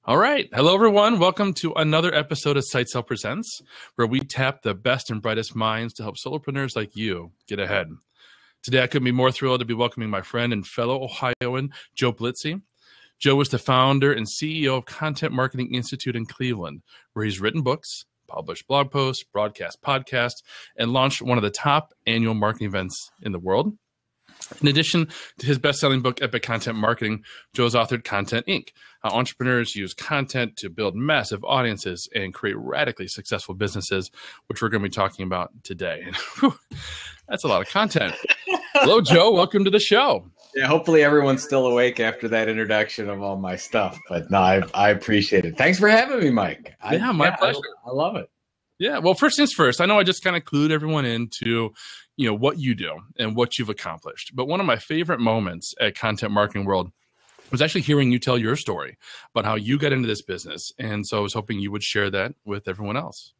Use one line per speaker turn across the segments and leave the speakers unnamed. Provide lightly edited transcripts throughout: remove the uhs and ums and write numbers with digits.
All right. Hello, everyone. Welcome to another episode of SiteSell Presents, where we tap the best and brightest minds to help solopreneurs like you get ahead. Today, I couldn't be more thrilled to be welcoming my friend and fellow Ohioan, Joe Pulizzi. Joe is the founder and CEO of Content Marketing Institute in Cleveland, where he's written books, published blog posts, broadcast podcasts, and launched one of the top annual marketing events in the world. In addition to his best-selling book, Epic Content Marketing, Joe's authored Content Inc., How Entrepreneurs Use Content to Build Massive Audiences and Create Radically Successful Businesses, which we're going to be talking about today. And whew, that's a lot of content. Hello, Joe. Welcome to the show.
Yeah, hopefully everyone's still awake after that introduction of all my stuff. But no, I appreciate it. Thanks for having me, Mike.
My pleasure.
I love it.
Yeah. Well, first things first, I know I just kind of clued everyone into what you do and what you've accomplished. But one of my favorite moments at Content Marketing World was actually hearing you tell your story about how you got into this business. And so I was hoping you would share that with everyone else.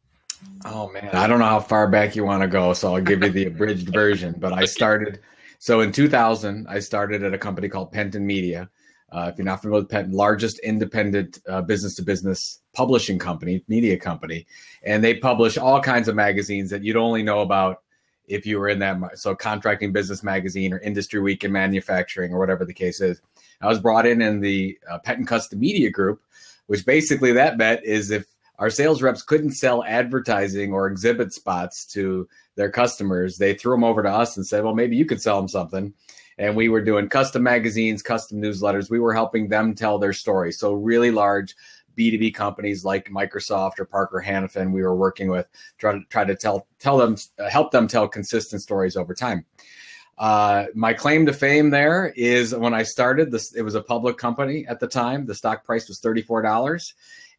Oh, man. I don't know how far back you want to go, so I'll give you the abridged version. But I started, so in 2000, I started at a company called Penton Media. If you're not familiar with Penton, largest independent business-to-business publishing company, media company. And they publish all kinds of magazines that you'd only know about if you were in that. So Contracting Business Magazine or Industry Week in Manufacturing or whatever the case is. I was brought in the Penton Custom Media Group, which basically that meant is if our sales reps couldn't sell advertising or exhibit spots to their customers, they threw them over to us and said, well, maybe you could sell them something. And we were doing custom magazines, custom newsletters. We were helping them tell their story. So really large B2B companies like Microsoft or Parker Hannifin, we were working with, try to help them tell consistent stories over time. My claim to fame there is when I started this, it was a public company at the time. The stock price was $34,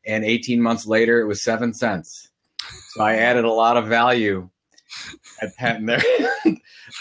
and 18 months later, it was 7 cents. So I added a lot of value at Penton there.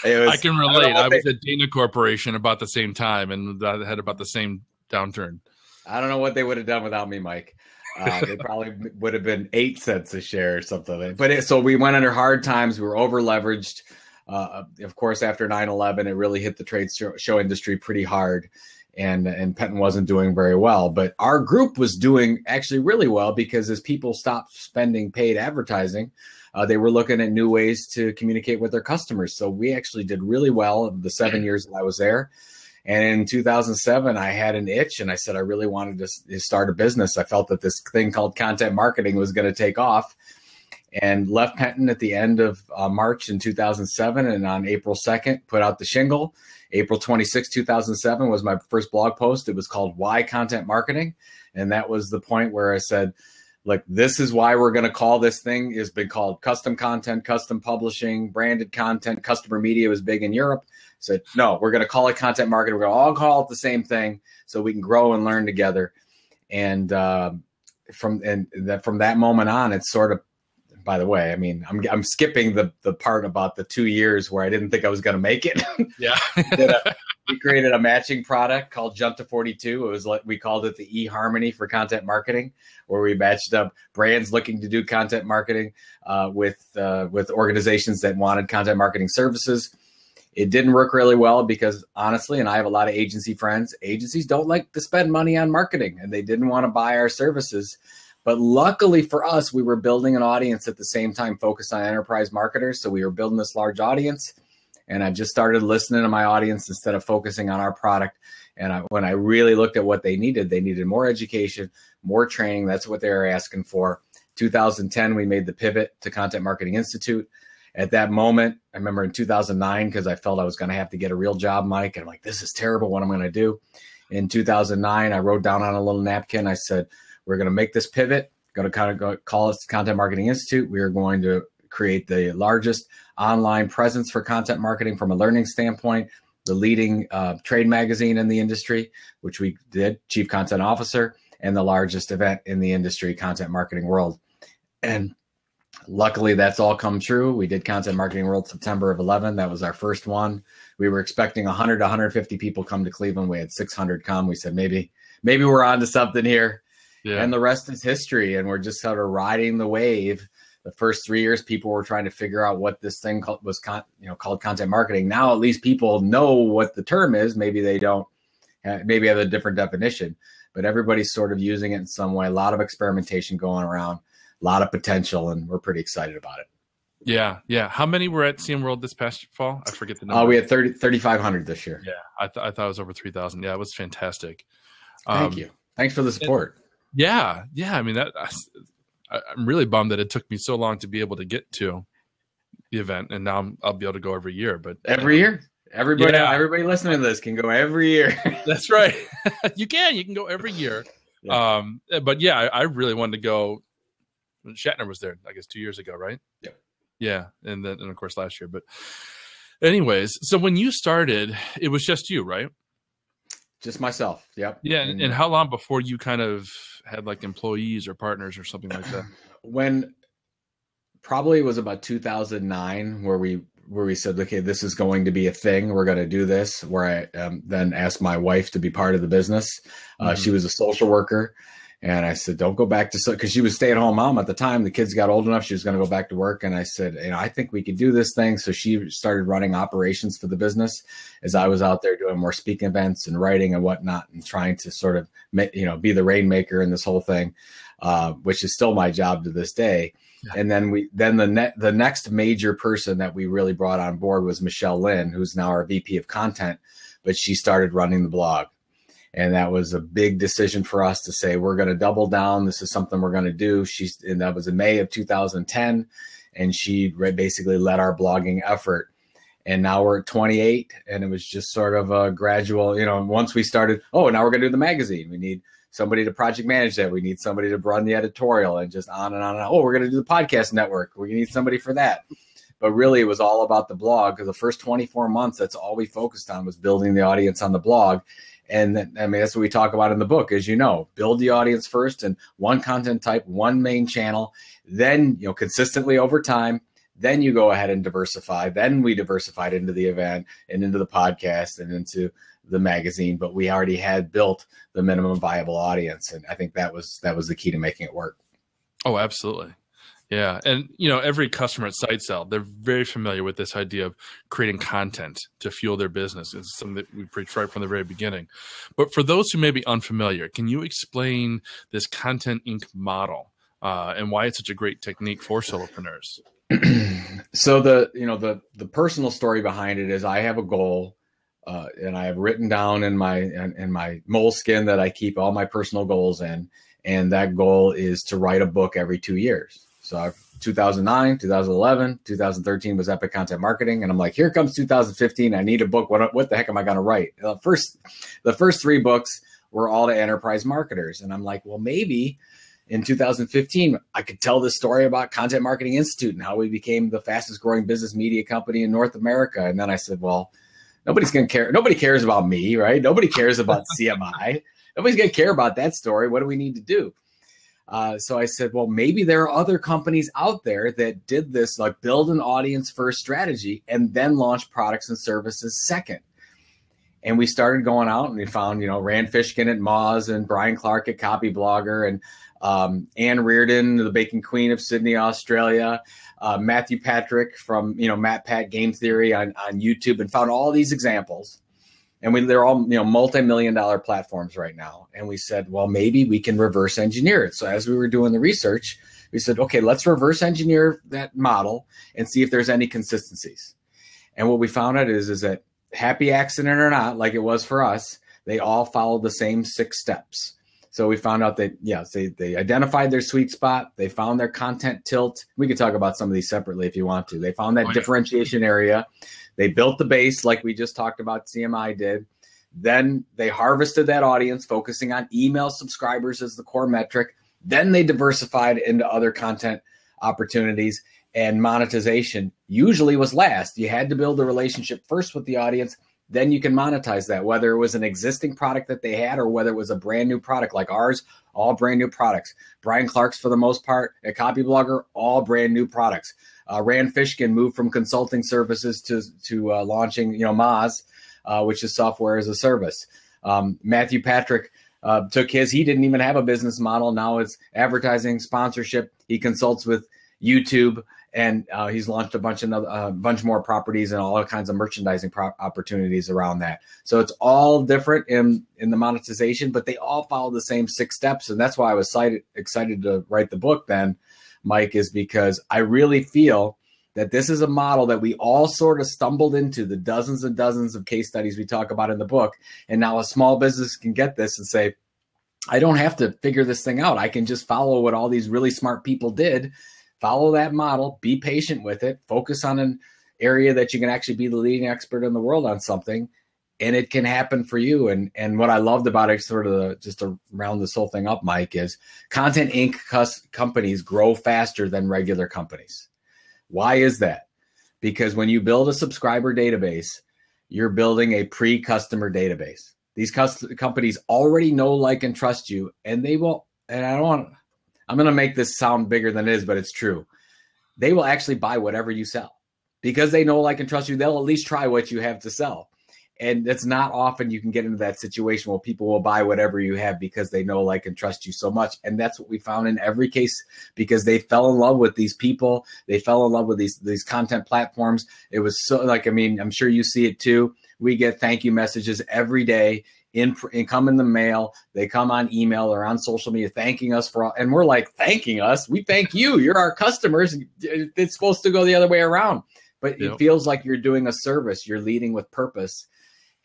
I can relate. I was at Dana Corporation about the same time, and I had about the same downturn.
I don't know what they would have done without me, Mike. They probably would have been 8 cents a share or something. But so we went under hard times. We were over leveraged. Of course, after 9/11, it really hit the trade show industry pretty hard, and Penton wasn't doing very well. But our group was doing actually really well because as people stopped spending paid advertising, they were looking at new ways to communicate with their customers. So we actually did really well the 7 years that I was there. And in 2007, I had an itch and I said, I really wanted to start a business. I felt that this thing called content marketing was going to take off, and left Penton at the end of March in 2007. And on April 2nd, put out the shingle. April 26, 2007 was my first blog post. It was called Why Content Marketing. And that was the point where I said, look, this is why we're going to call this thing. It's been called custom content, custom publishing, branded content. Customer media was big in Europe. Said, no, we're going to call it content marketing. We're going to all call it the same thing so we can grow and learn together. And from that moment on, it's sort of, by the way, I mean, I'm skipping the part about the 2 years where I didn't think I was going to make it.
Yeah.
We created a matching product called Jump to 42. It was like, we called it the eHarmony for content marketing, where we matched up brands looking to do content marketing with organizations that wanted content marketing services. It didn't work really well because honestly, and I have a lot of agency friends, agencies don't like to spend money on marketing and they didn't want to buy our services. But luckily for us, we were building an audience at the same time focused on enterprise marketers. So we were building this large audience, and I just started listening to my audience instead of focusing on our product. And when I really looked at what they needed more education, more training. That's what they were asking for. 2010, we made the pivot to Content Marketing Institute. At that moment, I remember in 2009, because I felt I was going to have to get a real job, Mike. And I'm like, this is terrible. What am I going to do? In 2009, I wrote down on a little napkin, I said, we're going to make this pivot, going to call it Content Marketing Institute. We are going to create the largest online presence for content marketing from a learning standpoint, the leading trade magazine in the industry, which we did, Chief Content Officer, and the largest event in the industry, Content Marketing World. And luckily, that's all come true. We did Content Marketing World September of 11. That was our first one. We were expecting 100 to 150 people come to Cleveland. We had 600 come. We said, maybe we're on to something here. Yeah. And the rest is history. And we're just sort of riding the wave. The first 3 years, people were trying to figure out what this thing was called content marketing. Now, at least people know what the term is. Maybe they don't maybe have a different definition, but everybody's sort of using it in some way. A lot of experimentation going around, a lot of potential, and we're pretty excited about it.
Yeah. Yeah. How many were at CM World this past fall? I forget the number.
We had 3,500 this year.
Yeah. I thought it was over 3,000. Yeah. It was fantastic.
Thank you. Thanks for the support.
Yeah. I mean, I'm really bummed that it took me so long to be able to get to the event, and now I'll be able to go every year. But
every year, everybody listening to this can go every year.
That's right. You can go every year. Yeah. But yeah, I really wanted to go. Shatner was there, I guess, 2 years ago, right?
Yep.
Yeah, and of course last year. But anyways, so when you started, it was just you, right?
Just myself. Yep.
Yeah. And how long before you kind of had like employees or partners or something like that?
When probably it was about 2009 where we said, okay, this is going to be a thing. We're going to do this, where I then asked my wife to be part of the business. She was a social worker. And I said, don't go back to, because she was stay-at-home mom at the time. The kids got old enough. She was going to go back to work. And I said, I think we could do this thing. So she started running operations for the business as I was out there doing more speaking events and writing and whatnot, and trying to sort of, be the rainmaker in this whole thing, which is still my job to this day. Yeah. And then the next major person that we really brought on board was Michelle Lynn, who's now our VP of content, but she started running the blog. And that was a big decision for us to say, we're going to double down. This is something we're going to do. And that was in May of 2010. And she basically led our blogging effort. And now we're at 28. And it was just sort of a gradual, once we started, now we're going to do the magazine. We need somebody to project manage that. We need somebody to run the editorial, and just on and on and on. We're going to do the podcast network. We need somebody for that. But really, it was all about the blog, because the first 24 months, that's all we focused on, was building the audience on the blog. And that's what we talk about in the book, as you know, build the audience first, and one content type, one main channel, then, consistently over time, then you go ahead and diversify. Then we diversified into the event and into the podcast and into the magazine, but we already had built the minimum viable audience. And I think that was the key to making it work. Oh,
absolutely. Yeah. And, every customer at SiteSell, they're very familiar with this idea of creating content to fuel their business. It's something that we preach right from the very beginning. But for those who may be unfamiliar, can you explain this Content Inc. model and why it's such a great technique for solopreneurs?
So the personal story behind it is, I have a goal, and I have written down in my moleskin that I keep all my personal goals in. And that goal is to write a book every 2 years. So 2009, 2011, 2013 was Epic Content Marketing. And I'm like, here comes 2015. I need a book. What the heck am I going to write? The first three books were all to enterprise marketers. And I'm like, well, maybe in 2015, I could tell this story about Content Marketing Institute and how we became the fastest growing business media company in North America. And then I said, well, nobody's going to care. Nobody cares about me, right? Nobody cares about CMI. Nobody's going to care about that story. What do we need to do? So I said, well, maybe there are other companies out there that did this, like build an audience first strategy and then launch products and services second. And we started going out, and we found, Rand Fishkin at Moz, and Brian Clark at Copy Blogger, and Ann Reardon, the Baking Queen of Sydney, Australia, Matthew Patrick from, Matt Pat Game Theory on YouTube, and found all these examples. And they're all, multi-million-dollar platforms right now. And we said, well, maybe we can reverse engineer it. So as we were doing the research, we said, okay, let's reverse engineer that model and see if there's any consistencies. And what we found out is that, happy accident or not, like it was for us, they all followed the same 6 steps. So we found out that, they identified their sweet spot. They found their content tilt. We could talk about some of these separately if you want to. They found that differentiation area. They built the base like we just talked about, CMI did. Then they harvested that audience, focusing on email subscribers as the core metric. Then they diversified into other content opportunities, and monetization usually was last. You had to build a relationship first with the audience. Then you can monetize that, whether it was an existing product that they had or whether it was a brand new product like ours, all brand new products. Brian Clark's, for the most part, a Copy Blogger, all brand new products. Rand Fishkin moved from consulting services to launching, Moz, which is software as a service. Matthew Patrick took he didn't even have a business model. Now it's advertising, sponsorship. He consults with YouTube And he's launched a bunch more properties and all kinds of merchandising opportunities around that. So it's all different in the monetization, but they all follow the same 6 steps. And that's why I was excited to write the book then, Mike, is because I really feel that this is a model that we all sort of stumbled into, the dozens and dozens of case studies we talk about in the book. And now a small business can get this and say, I don't have to figure this thing out. I can just follow what all these really smart people did, follow that model, be patient with it, focus on an area that you can actually be the leading expert in the world on something, and it can happen for you. And what I loved about it, sort of just to round this whole thing up, Mike, is Content Inc. companies grow faster than regular companies. Why is that? Because when you build a subscriber database, you're building a pre-customer database. These companies already know, like, and trust you, and they will, and I'm going to make this sound bigger than it is, but it's true. They will actually buy whatever you sell because they know, like, and trust you. They'll at least try what you have to sell. And it's not often you can get into that situation where people will buy whatever you have because they know, like, and trust you so much. And that's what we found in every case, because they fell in love with these people. They fell in love with these content platforms. It was so, like, I mean, I'm sure you see it too. We get thank you messages every day come in the mail. They come on email or on social media thanking us for all. And we're like, thanking us? We thank you. You're our customers. It's supposed to go the other way around. But It feels like you're doing a service. You're leading with purpose.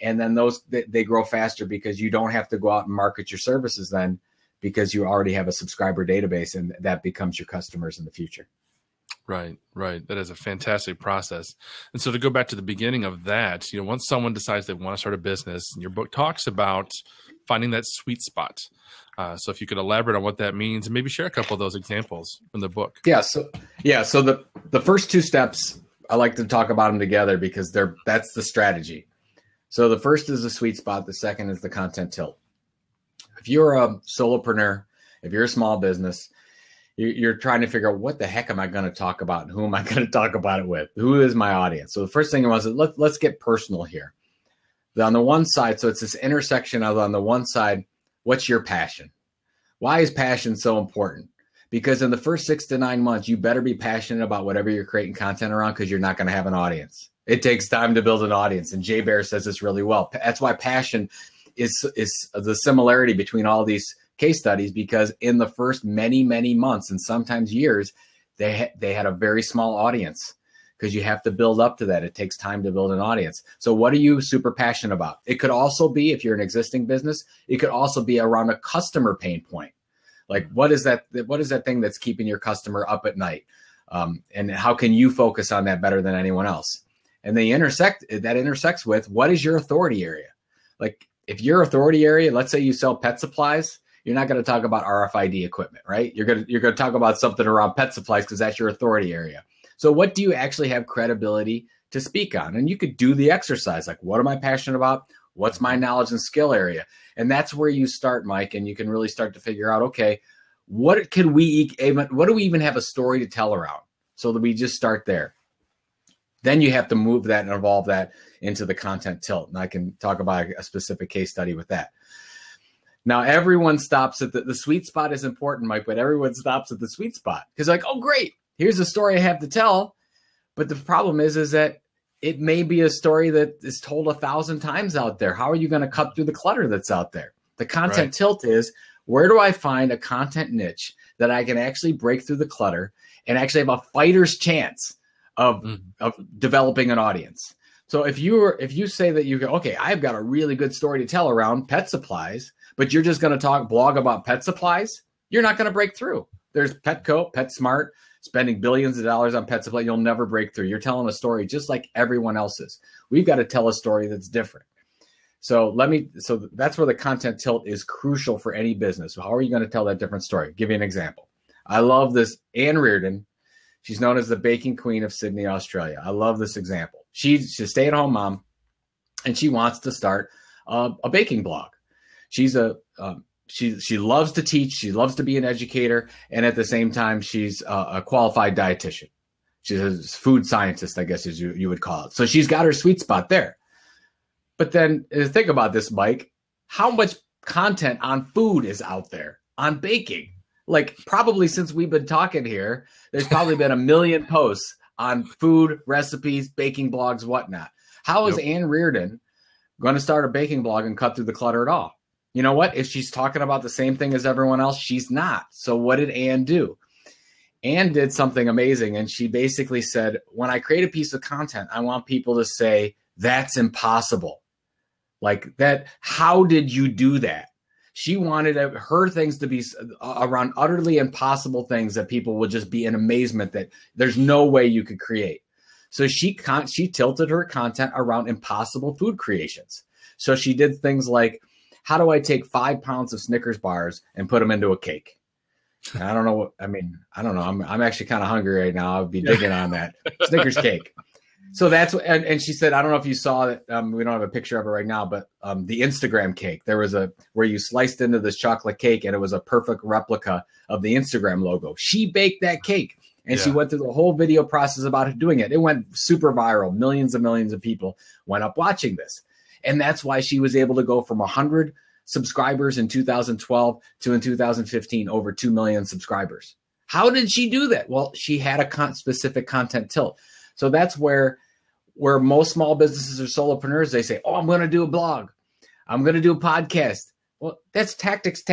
And then they grow faster because you don't have to go out and market your services then, because you already have a subscriber database, and that becomes your customers in the future.
Right. That is a fantastic process. And so to go back to the beginning of that, once someone decides they want to start a business, and your book talks about finding that sweet spot. So if you could elaborate on what that means and maybe share a couple of those examples from the book.
So the first 2 steps, I like to talk about them together because that's the strategy. So the first is the sweet spot. The second is the content tilt. If you're a solopreneur, if you're a small business, you're trying to figure out what the heck am I going to talk about and who am I going to talk about it with? Who is my audience? So the first thing was, let's get personal here. On the one side, so it's this intersection of, on the one side, what's your passion? Why is passion so important? Because in the first 6 to 9 months, you better be passionate about whatever you're creating content around, because you're not going to have an audience. It takes time to build an audience. And Jay Baer says this really well. That's why passion is the similarity between all these case studies, because in the first many, many months and sometimes years, they had a very small audience, because you have to build up to that. It takes time to build an audience. So what are you super passionate about? It could also be, if you're an existing business, it could also be around a customer pain point. Like, what is that thing that's keeping your customer up at night? And how can you focus on that better than anyone else? And that intersects with, what is your authority area? Like, if your authority area, let's say you sell pet supplies, you're not going to talk about RFID equipment, right? You're going to talk about something around pet supplies because that's your authority area. So what do you actually have credibility to speak on? And you could do the exercise, like, what am I passionate about? What's my knowledge and skill area? And that's where you start, Mike, and you can really start to figure out, okay, what do we even have a story to tell around? So that we just start there. Then you have to move that and evolve that into the content tilt. And I can talk about a specific case study with that. Now, everyone stops at the sweet spot is important, Mike, but everyone stops at the sweet spot. Because, like, oh, great, here's a story I have to tell. But the problem is that it may be a story that is told 1,000 times out there. How are you going to cut through the clutter that's out there? The content tilt is, where do I find a content niche that I can actually break through the clutter and actually have a fighter's chance of developing an audience? So if you say that you go, okay, I've got a really good story to tell around pet supplies, but you're just going to blog about pet supplies, you're not going to break through. There's Petco, PetSmart, spending billions of dollars on pet supply. You'll never break through. You're telling a story just like everyone else's. We've got to tell a story that's different. So that's where the content tilt is crucial for any business. So how are you going to tell that different story? Give you an example. I love this. Anne Reardon. She's known as the baking queen of Sydney, Australia. I love this example. She's a stay-at-home mom, and she wants to start a baking blog. She loves to teach. She loves to be an educator, and at the same time, she's a qualified dietitian. She's a food scientist, I guess, as you would call it. So she's got her sweet spot there. But then think about this, Mike. How much content on food is out there, on baking? Like probably since we've been talking here, there's probably been a million posts on food, recipes, baking blogs, whatnot. How is Ann Reardon going to start a baking blog and cut through the clutter at all? You know what? If she's talking about the same thing as everyone else, she's not. So what did Ann do? Ann did something amazing. And she basically said, when I create a piece of content, I want people to say, that's impossible. Like that. How did you do that? She wanted her things to be around utterly impossible things that people would just be in amazement that there's no way you could create. So she tilted her content around impossible food creations. So she did things like, how do I take 5 pounds of Snickers bars and put them into a cake? And I don't know. I don't know. I'm actually kind of hungry right now. I'll be digging on that Snickers cake. So that's what, and she said, I don't know if you saw it. We don't have a picture of it right now, but the Instagram cake, there was where you sliced into this chocolate cake and it was a perfect replica of the Instagram logo. She baked that cake and she went through the whole video process about doing it. It went super viral. Millions and millions of people went up watching this. And that's why she was able to go from 100 subscribers in 2012 to in 2015, over 2 million subscribers. How did she do that? Well, she had a specific content tilt. So that's where most small businesses or solopreneurs, they say, oh, I'm going to do a blog. I'm going to do a podcast. Well, that's tactics.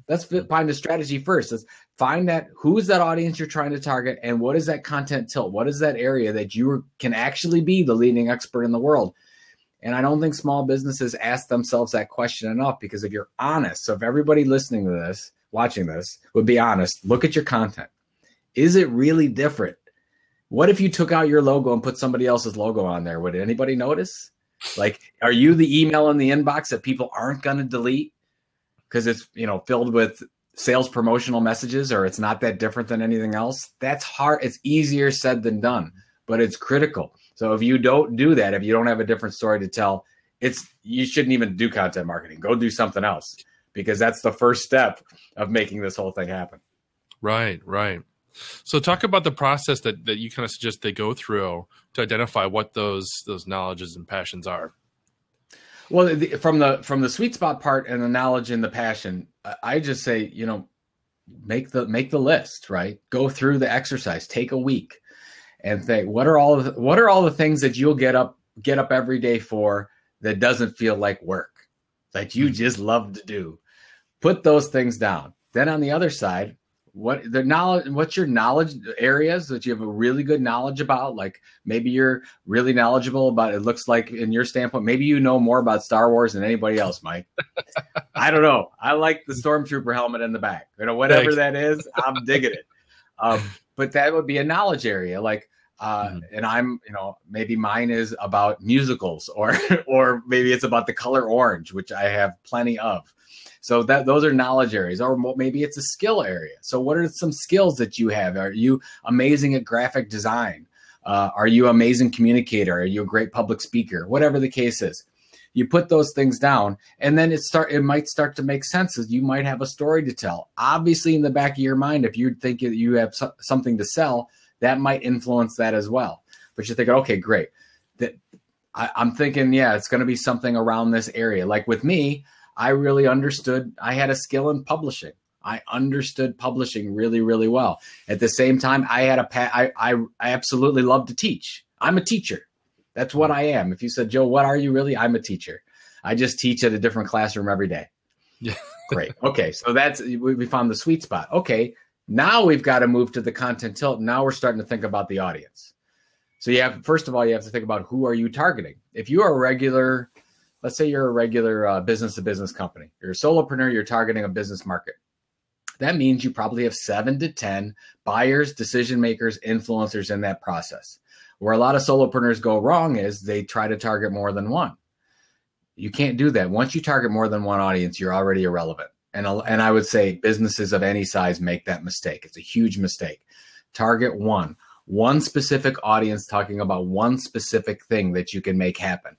Let's find a strategy first. Let's find who's that audience you're trying to target and what is that content tilt? What is that area that you can actually be the leading expert in the world? And I don't think small businesses ask themselves that question enough, because if you're honest, so if everybody listening to this, watching this would be honest, look at your content. Is it really different? What if you took out your logo and put somebody else's logo on there? Would anybody notice? Like, are you the email in the inbox that people aren't going to delete because it's, filled with sales promotional messages, or it's not that different than anything else? That's hard. It's easier said than done, but it's critical. So if you don't do that, if you don't have a different story to tell, you shouldn't even do content marketing. Go do something else, because that's the first step of making this whole thing happen.
Right. So talk about the process that you kind of suggest they go through to identify what those knowledges and passions are.
Well, from the sweet spot part and the knowledge and the passion, I just say, make the list, right? Go through the exercise, take a week and think, what are all the things that you'll get up every day for that doesn't feel like work, that you just love to do? Put those things down. Then on the other side, what's your knowledge areas that you have a really good knowledge about? Like maybe you're really knowledgeable about, it looks like in your standpoint, maybe you know more about Star Wars than anybody else, Mike. I don't know. I like the Stormtrooper helmet in the back, whatever that is, I'm digging it. But that would be a knowledge area. Like, and I'm, maybe mine is about musicals or maybe it's about the color orange, which I have plenty of. So those are knowledge areas, or maybe it's a skill area. So what are some skills that you have? Are you amazing at graphic design? Are you an amazing communicator? Are you a great public speaker? Whatever the case is, you put those things down, and then it might start to make sense. As you might have a story to tell. Obviously, in the back of your mind, if you think that you have something to sell, that might influence that as well. But you're thinking, okay, great. I'm thinking, it's going to be something around this area. Like with me, I really understood. I had a skill in publishing. I understood publishing really, really well. At the same time, I absolutely love to teach. I'm a teacher. That's what I am. If you said, Joe, what are you really? I'm a teacher. I just teach at a different classroom every day. Yeah. Great. Okay. So we found the sweet spot. Okay. Now we've got to move to the content tilt. Now we're starting to think about the audience. So first of all, you have to think about, who are you targeting? If you are let's say you're a regular business-to-business company. You're a solopreneur, you're targeting a business market. That means you probably have 7 to 10 buyers, decision makers, influencers in that process. Where a lot of solopreneurs go wrong is they try to target more than one. You can't do that. Once you target more than one audience, you're already irrelevant. And I would say businesses of any size make that mistake. It's a huge mistake. Target one specific audience, talking about one specific thing that you can make happen.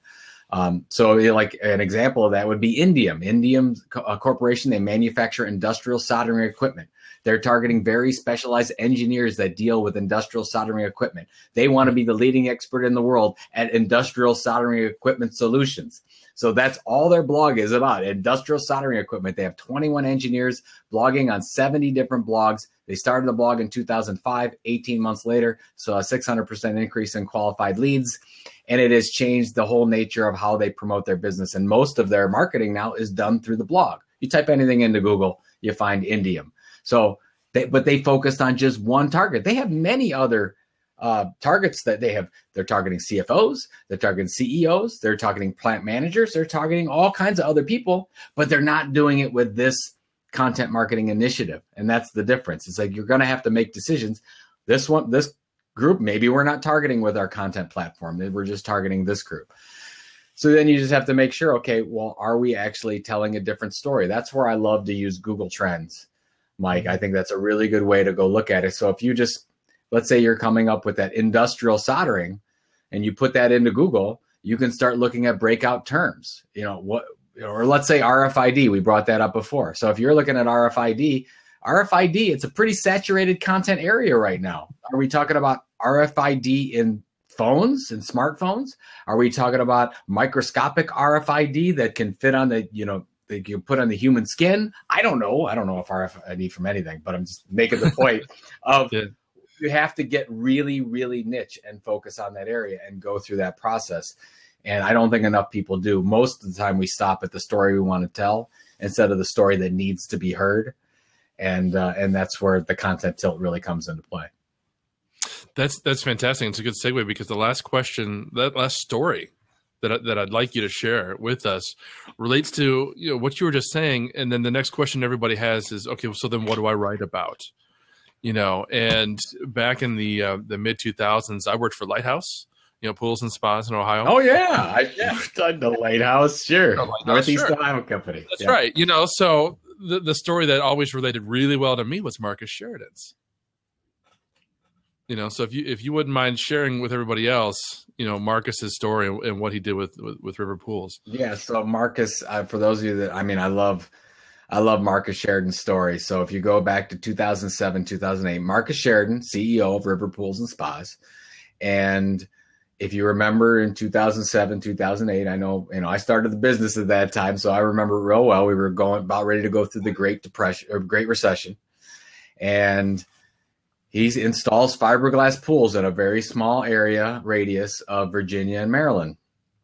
So like an example of that would be Indium. Indium Corporation, they manufacture industrial soldering equipment. They're targeting very specialized engineers that deal with industrial soldering equipment. They want to be the leading expert in the world at industrial soldering equipment solutions. So that's all their blog is about, industrial soldering equipment. They have 21 engineers blogging on 70 different blogs. They started the blog in 2005, 18 months later, so a 600% increase in qualified leads. And it has changed the whole nature of how they promote their business. And most of their marketing now is done through the blog. You type anything into Google, you find Indium. So, but they focused on just one target. They have many other targets that they have. They're targeting CFOs, they're targeting CEOs, they're targeting plant managers, they're targeting all kinds of other people, but they're not doing it with this content marketing initiative. And that's the difference. It's like, you're going to have to make decisions. This group, maybe we're not targeting with our content platform. We're just targeting this group. So then you just have to make sure, okay, well, are we actually telling a different story? That's where I love to use Google Trends, Mike. I think that's a really good way to go look at it. So if you just, let's say you're coming up with that industrial soldering and you put that into Google, you can start looking at breakout terms, or let's say RFID, we brought that up before. So if you're looking at RFID, it's a pretty saturated content area right now. Are we talking about RFID in phones and smartphones? Are we talking about microscopic RFID that can fit on that you put on the human skin? I don't know if RFID from anything, but I'm just making the point of you have to get really, really niche and focus on that area and go through that process. And I don't think enough people do. Most of the time we stop at the story we want to tell instead of the story that needs to be heard. And that's where the content tilt really comes into play.
That's fantastic. It's a good segue because the last question, that last story that I'd like you to share with us relates to what you were just saying. And then the next question everybody has is, okay, so then what do I write about? And back in the mid 2000s, I worked for Lighthouse, pools and spas in Ohio.
Oh yeah, I've done the Lighthouse, sure. Northeast Ohio company.
That's right. So the story that always related really well to me was Marcus Sheridan's. So if you wouldn't mind sharing with everybody else, Marcus's story and what he did with River Pools.
Yeah. So Marcus, for those of you that, I love Marcus Sheridan's story. So if you go back to 2007, 2008, Marcus Sheridan, CEO of River Pools and Spas. And if you remember in 2007, 2008, I know, I started the business at that time. So I remember it real well. We were about ready to go through the Great Depression or Great Recession. And he installs fiberglass pools in a very small area radius of Virginia and Maryland.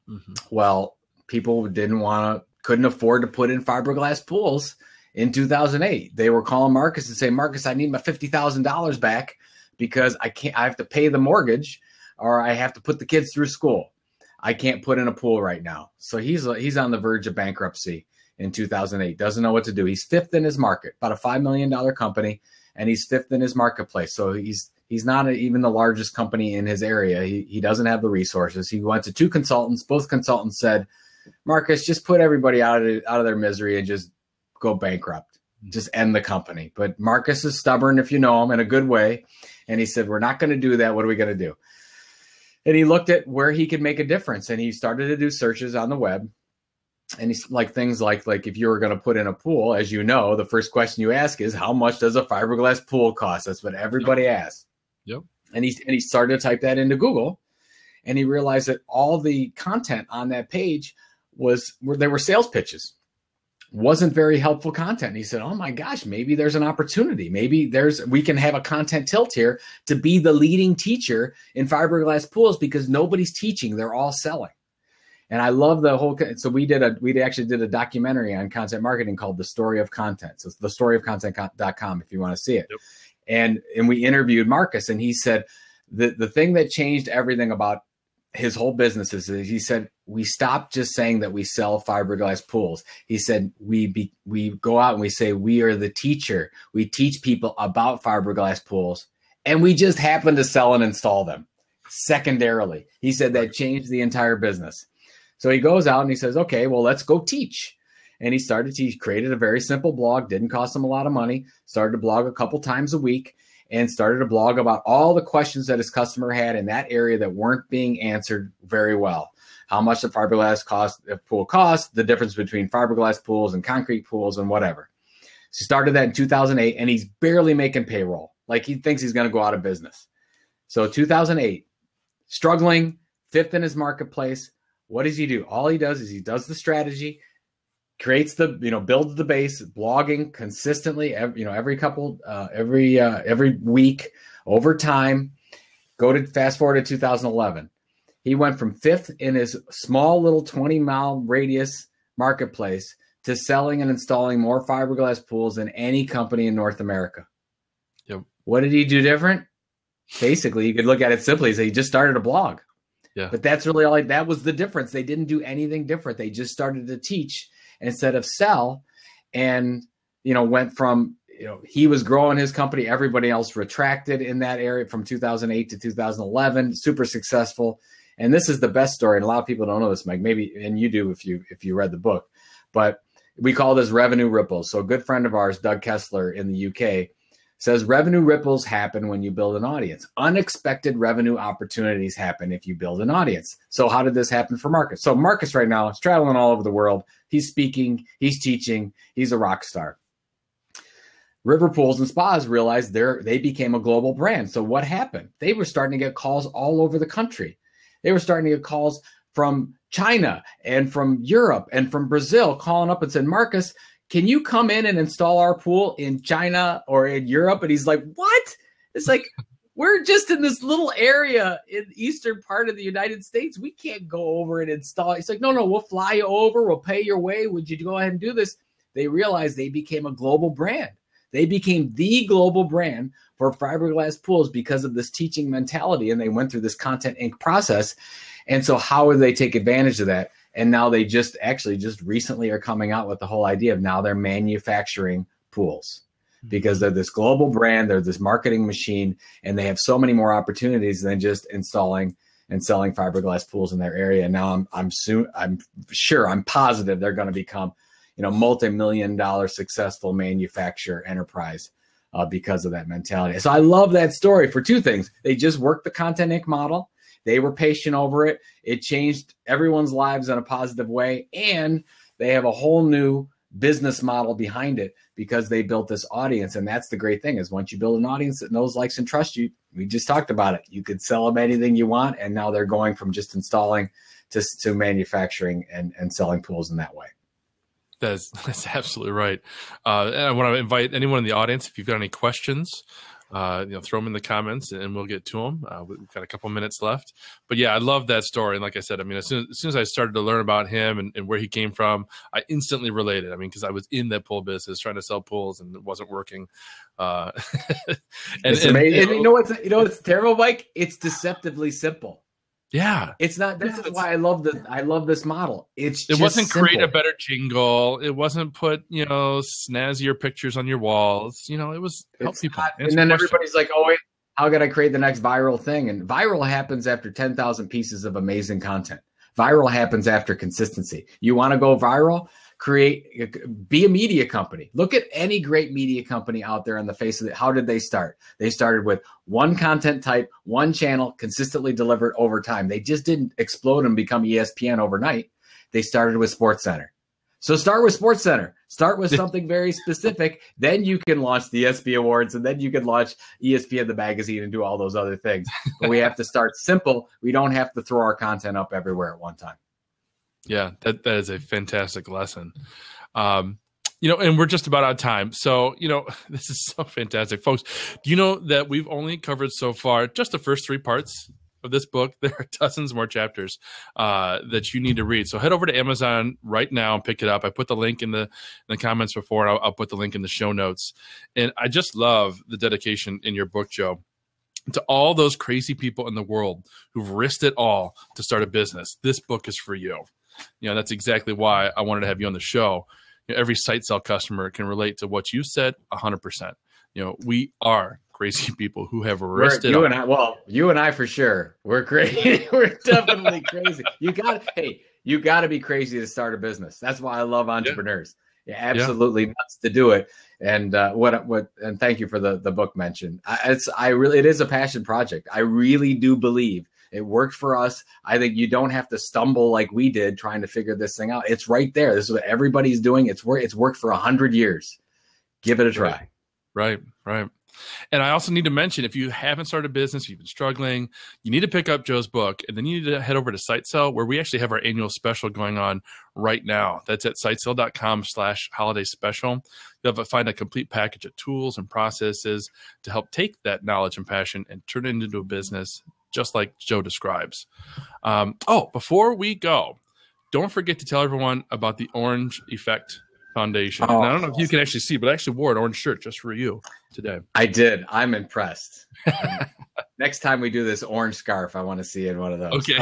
Mm-hmm. Well, people couldn't afford to put in fiberglass pools in 2008. They were calling Marcus and saying, Marcus, I need my $50,000 back because I have to pay the mortgage or I have to put the kids through school. I can't put in a pool right now. So he's on the verge of bankruptcy in 2008. Doesn't know what to do. He's fifth in his market, about a $5 million company. And he's fifth in his marketplace. So he's not even the largest company in his area. He doesn't have the resources. He went to two consultants. Both consultants said, Marcus, just put everybody out of their misery and just go bankrupt. Just end the company. But Marcus is stubborn, if you know him, in a good way. And he said, we're not going to do that. What are we going to do? And he looked at where he could make a difference. And he started to do searches on the web. And he's like things like if you were going to put in a pool, as you know, the first question you ask is, how much does a fiberglass pool cost? That's what everybody asks.
Yep.
And he started to type that into Google, and he realized that all the content on that page they were sales pitches. Wasn't very helpful content. And he said, oh my gosh, maybe there's an opportunity. Maybe we can have a content tilt here to be the leading teacher in fiberglass pools because nobody's teaching. They're all selling. And I love the whole. So we actually did a documentary on content marketing called The Story of Content. So it's thestoryofcontent.com if you want to see it. Yep. And we interviewed Marcus, and he said the thing that changed everything about his whole business is he said, we stopped just saying that we sell fiberglass pools. He said, we go out and we say, we are the teacher. We teach people about fiberglass pools, and we just happen to sell and install them secondarily. He said that changed the entire business. So he goes out and he says, okay, well, let's go teach. And he started to teach, created a very simple blog, didn't cost him a lot of money, started to blog a couple times a week, and started to blog about all the questions that his customer had in that area that weren't being answered very well. How much the fiberglass pool cost, the difference between fiberglass pools and concrete pools and whatever. So he started that in 2008, and he's barely making payroll. Like he thinks he's going to go out of business. So 2008, struggling, fifth in his marketplace, What does he do? All he does is he does the strategy, creates the, builds the base, blogging consistently, every week over time. Fast forward to 2011. He went from 5th in his small little 20-mile radius marketplace to selling and installing more fiberglass pools than any company in North America.
Yep.
What did he do different? Basically, you could look at it simply as he just started a blog.
Yeah.
But that's really that was the difference. They didn't do anything different. They just started to teach instead of sell, and went from he was growing his company. Everybody else retracted in that area from 2008 to 2011. Super successful. And this is the best story. And a lot of people don't know this, Mike. Maybe, and you do if you read the book. But we call this revenue ripples. So a good friend of ours, Doug Kessler in the UK, says revenue ripples happen when you build an audience. Unexpected revenue opportunities happen if you build an audience. So how did this happen for Marcus? So Marcus right now is traveling all over the world. He's speaking, he's teaching, he's a rock star. River Pools and Spas realized they became a global brand. So what happened? They were starting to get calls all over the country. They were starting to get calls from China and from Europe and from Brazil calling up and said, Marcus, can you come in and install our pool in China or in Europe? And he's like, what? It's like, we're just in this little area in the eastern part of the United States. We can't go over and install it. He's like, no, we'll fly you over. We'll pay your way. Would you go ahead and do this? They realized they became a global brand. They became the global brand for fiberglass pools because of this teaching mentality. And they went through this Content Inc. process. And so how would they take advantage of that? And now they just recently are coming out with the whole idea of now they're manufacturing pools because they're this global brand, they're this marketing machine, and they have so many more opportunities than just installing and selling fiberglass pools in their area. And now I'm positive they're going to become, multi-million-dollar successful manufacturer enterprise because of that mentality. So I love that story for two things. They just worked the Content Inc. model. They were patient over it. It changed everyone's lives in a positive way. And they have a whole new business model behind it because they built this audience. And that's the great thing is once you build an audience that knows, likes, and trusts you, we just talked about it. You could sell them anything you want. And now they're going from just installing to manufacturing and selling pools in that way.
That's absolutely right. And I want to invite anyone in the audience, if you've got any questions, throw them in the comments and we'll get to them. We've got a couple minutes left, but yeah, I love that story. And like I said, as soon as I started to learn about him and where he came from, I instantly related. Because I was in that pool business trying to sell pools and it wasn't working.
It's amazing. And what's terrible, Mike? It's deceptively simple.
Yeah,
it's not. This is why I love this model. It
wasn't
simple.
Create a better jingle. It wasn't put snazzier pictures on your walls. It was help people.
And then everybody's like, oh wait, how can I create the next viral thing? And viral happens after 10,000 pieces of amazing content. Viral happens after consistency. You want to go viral? Be a media company. Look at any great media company out there on the face of it. How did they start? They started with one content type, one channel, consistently delivered over time. They just didn't explode and become ESPN overnight. They started with SportsCenter. So start with SportsCenter. Start with something very specific. Then you can launch the ESPY Awards, and then you can launch ESPN the magazine and do all those other things. But we have to start simple. We don't have to throw our content up everywhere at one time.
Yeah, that is a fantastic lesson. And we're just about out of time. So, this is so fantastic. Folks, do you know that we've only covered so far just the first 3 parts of this book? There are dozens more chapters that you need to read. So head over to Amazon right now and pick it up. I put the link in the comments before, and I'll put the link in the show notes. And I just love the dedication in your book, Joe, to all those crazy people in the world who've risked it all to start a business. This book is for you. That's exactly why I wanted to have you on the show. Every SiteSell customer can relate to what you said 100%. We are crazy people who have risked it all.
You and I for sure. We're crazy. We're definitely crazy. You got to be crazy to start a business. That's why I love entrepreneurs. Yeah, absolutely nuts to do it. And and thank you for the book mention. It is a passion project. I really do believe it worked for us. I think you don't have to stumble like we did trying to figure this thing out. It's right there. This is what everybody's doing. It's worked for 100 years. Give it a try.
Right. And I also need to mention, if you haven't started a business, you've been struggling, you need to pick up Joe's book, and then you need to head over to SiteSell, where we actually have our annual special going on right now. That's at sitesell.com/holiday special. You'll find a complete package of tools and processes to help take that knowledge and passion and turn it into a business, just like Joe describes. Before we go, don't forget to tell everyone about the Orange Effect Foundation. And I don't know if you can actually see, but I actually wore an orange shirt just for you today.
I did. I'm impressed. Next time we do this orange scarf, I want to see in one of those.
Okay.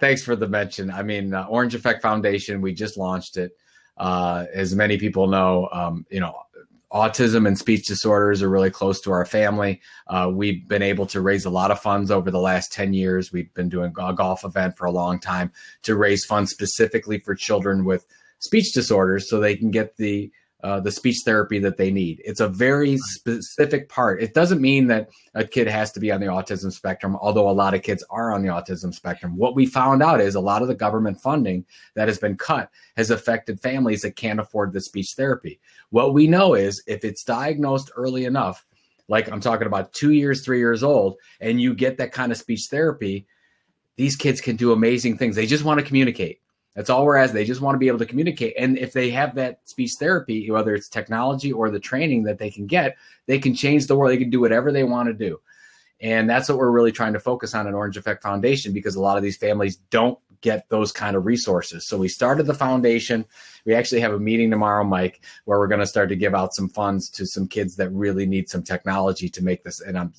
Thanks for the mention. I mean, Orange Effect Foundation, we just launched it. As many people know, autism and speech disorders are really close to our family. We've been able to raise a lot of funds over the last 10 years. We've been doing a golf event for a long time to raise funds specifically for children with speech disorders so they can get the speech therapy that they need. It's a very specific part. It doesn't mean that a kid has to be on the autism spectrum, although a lot of kids are on the autism spectrum. What we found out is a lot of the government funding that has been cut has affected families that can't afford the speech therapy. What we know is if it's diagnosed early enough, like I'm talking about 2 years, 3 years old, and you get that kind of speech therapy, these kids can do amazing things. They just want to communicate. That's all we're asking. They just want to be able to communicate. And if they have that speech therapy, whether it's technology or the training that they can get, they can change the world. They can do whatever they want to do. And that's what we're really trying to focus on at Orange Effect Foundation, because a lot of these families don't get those kind of resources. So we started the foundation. We actually have a meeting tomorrow, Mike, where we're going to start to give out some funds to some kids that really need some technology to make this. And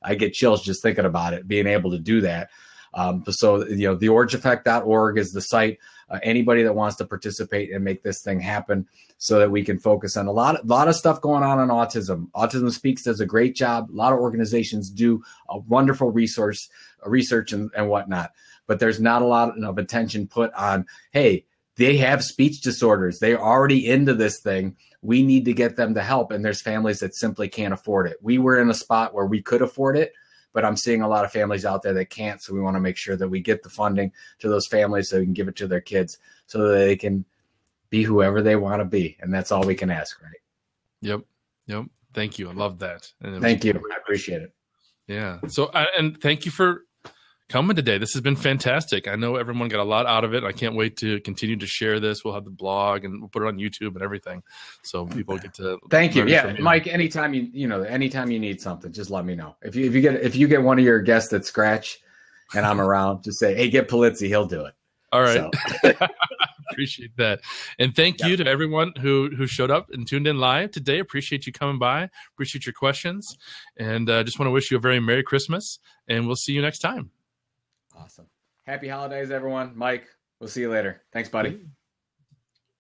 I get chills just thinking about it, being able to do that. So, theorangeeffect.org is the site. Anybody that wants to participate and make this thing happen so that we can focus on a lot of stuff going on autism. Autism Speaks does a great job. A lot of organizations do a wonderful research and whatnot, but there's not a lot of attention put on, hey, they have speech disorders. They're already into this thing. We need to get them to help. And there's families that simply can't afford it. We were in a spot where we could afford it, but I'm seeing a lot of families out there that can't. So we want to make sure that we get the funding to those families so we can give it to their kids so that they can be whoever they want to be. And that's all we can ask, right?
Yep. Thank you. I love that.
Thank you. I appreciate it.
Yeah. So, and thank you for coming today. This has been fantastic. I know everyone got a lot out of it. I can't wait to continue to share this. We'll have the blog and we'll put it on YouTube and everything, so people get to.
Thank you. Yeah, Mike. Anytime anytime you need something, just let me know. If you get one of your guests that scratch, and I'm around, just say, "Hey, get Pulizzi. He'll do it."
All right. So. Appreciate that. And thank you to everyone who showed up and tuned in live today. Appreciate you coming by. Appreciate your questions. And just want to wish you a very Merry Christmas. And we'll see you next time.
Awesome. Happy holidays, everyone. Mike, we'll see you later. Thanks, buddy.